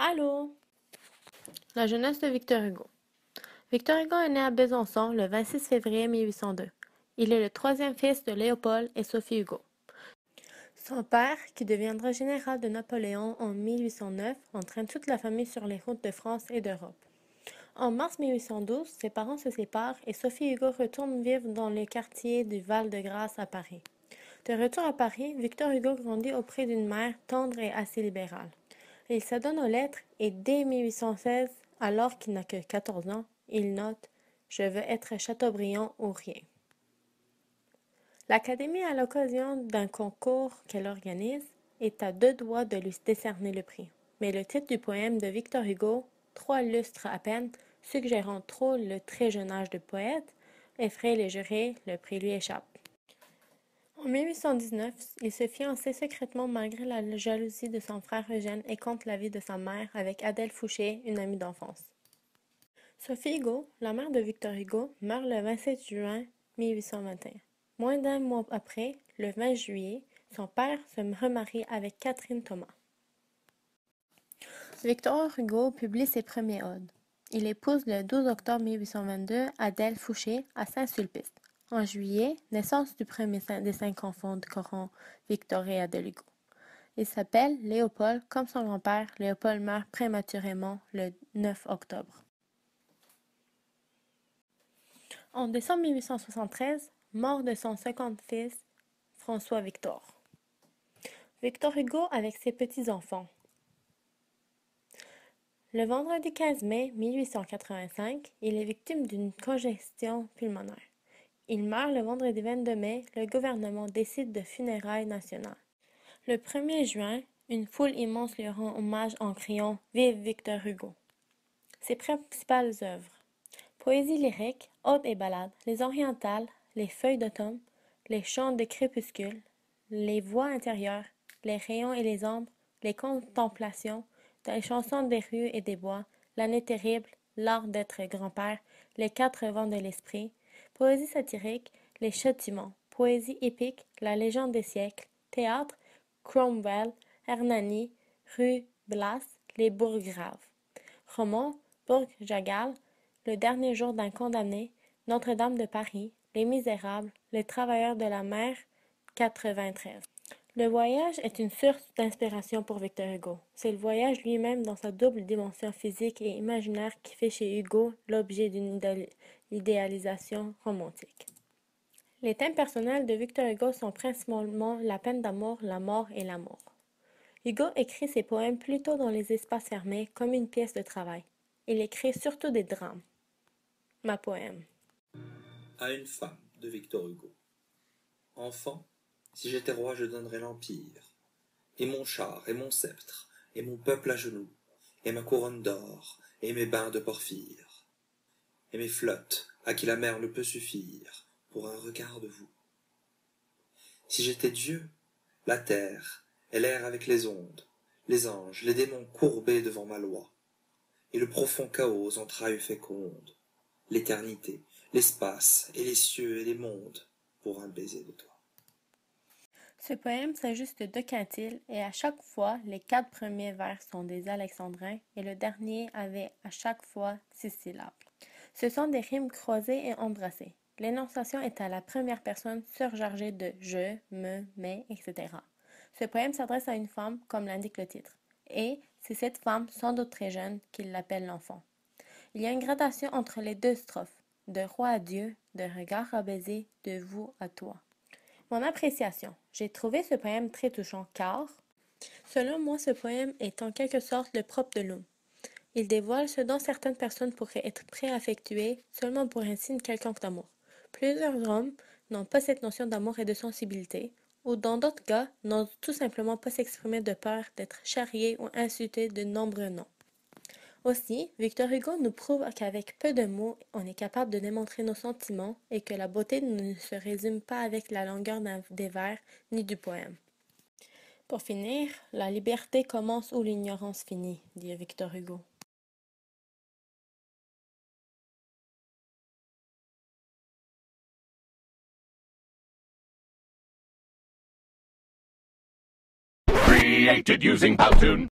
Allô? La jeunesse de Victor Hugo. Victor Hugo est né à Besançon le 26 février 1802. Il est le troisième fils de Léopold et Sophie Hugo. Son père, qui deviendra général de Napoléon en 1809, entraîne toute la famille sur les routes de France et d'Europe. En mars 1812, ses parents se séparent et Sophie Hugo retourne vivre dans le quartier du Val-de-Grâce à Paris. De retour à Paris, Victor Hugo grandit auprès d'une mère tendre et assez libérale. Il s'adonne aux lettres et dès 1816, alors qu'il n'a que 14 ans, il note « Je veux être Chateaubriand ou rien ». L'Académie, à l'occasion d'un concours qu'elle organise, est à deux doigts de lui décerner le prix. Mais le titre du poème de Victor Hugo, 3 lustres à peine, suggérant trop le très jeune âge du poète, effraie les jurés, le prix lui échappe. En 1819, il se fiançait secrètement malgré la jalousie de son frère Eugène et contre l'avis de sa mère avec Adèle Fouché, une amie d'enfance. Sophie Hugo, la mère de Victor Hugo, meurt le 27 juin 1821. Moins d'un mois après, le 20 juillet, son père se remarie avec Catherine Thomas. Victor Hugo publie ses premiers odes. Il épouse le 12 octobre 1822 Adèle Fouché à Saint-Sulpice. En juillet, naissance du premier des 5 enfants de Coron, Victor et Adèle Hugo. Il s'appelle Léopold, comme son grand-père. Léopold meurt prématurément le 9 octobre. En décembre 1873, mort de son second fils, François Victor. Victor Hugo avec ses petits-enfants. Le vendredi 15 mai 1885, il est victime d'une congestion pulmonaire. Il meurt le vendredi 22 mai, le gouvernement décide de funérailles nationales. Le 1er juin, une foule immense lui rend hommage en criant « Vive Victor Hugo ». Ses principales œuvres. Poésie lyrique, odes et ballades, les orientales, les feuilles d'automne, les chants de crépuscule, les voix intérieures, les rayons et les ombres, les contemplations, les chansons des rues et des bois, l'année terrible, l'art d'être grand-père, les 4 vents de l'esprit, poésie satirique, les châtiments, poésie épique, la légende des siècles, théâtre, Cromwell, Hernani, Rue Blas, les bourgraves, roman, Bourg-Jagal, le dernier jour d'un condamné, Notre-Dame de Paris, Les Misérables, Les Travailleurs de la mer, 93. Le voyage est une source d'inspiration pour Victor Hugo. C'est le voyage lui-même dans sa double dimension physique et imaginaire qui fait chez Hugo l'objet d'une idéalisation romantique. Les thèmes personnels de Victor Hugo sont principalement la peine d'amour, la mort et l'amour. Hugo écrit ses poèmes plutôt dans les espaces fermés comme une pièce de travail. Il écrit surtout des drames. Ma poème. À une femme de Victor Hugo. Enfant, si j'étais roi, je donnerais l'empire, et mon char, et mon sceptre, et mon peuple à genoux, et ma couronne d'or, et mes bains de porphyre, et mes flottes, à qui la mer ne peut suffire, pour un regard de vous. Si j'étais Dieu, la terre, et l'air avec les ondes, les anges, les démons courbés devant ma loi, et le profond chaos aux entrailles fécondes, l'éternité, l'espace, et les cieux et les mondes, pour un baiser de toi. Ce poème s'ajuste de 2 quintiles et à chaque fois, les 4 premiers vers sont des alexandrins et le dernier avait à chaque fois 6 syllabes. Ce sont des rimes croisées et embrassées. L'énonciation est à la première personne surchargée de je, me, mais, etc. Ce poème s'adresse à une femme, comme l'indique le titre, et c'est cette femme, sans doute très jeune, qu'il l'appelle l'enfant. Il y a une gradation entre les 2 strophes, de roi à Dieu, de regard à baiser, de vous à toi. Mon appréciation. J'ai trouvé ce poème très touchant car, selon moi, ce poème est en quelque sorte le propre de l'homme. Il dévoile ce dont certaines personnes pourraient être préaffectuées seulement pour un signe quelconque d'amour. Plusieurs hommes n'ont pas cette notion d'amour et de sensibilité, ou dans d'autres cas, n'osent tout simplement pas s'exprimer de peur d'être charriés ou insultés de nombreux noms. Aussi, Victor Hugo nous prouve qu'avec peu de mots, on est capable de démontrer nos sentiments et que la beauté ne se résume pas avec la longueur des vers ni du poème. Pour finir, la liberté commence où l'ignorance finit, dit Victor Hugo. Created using Powtoon.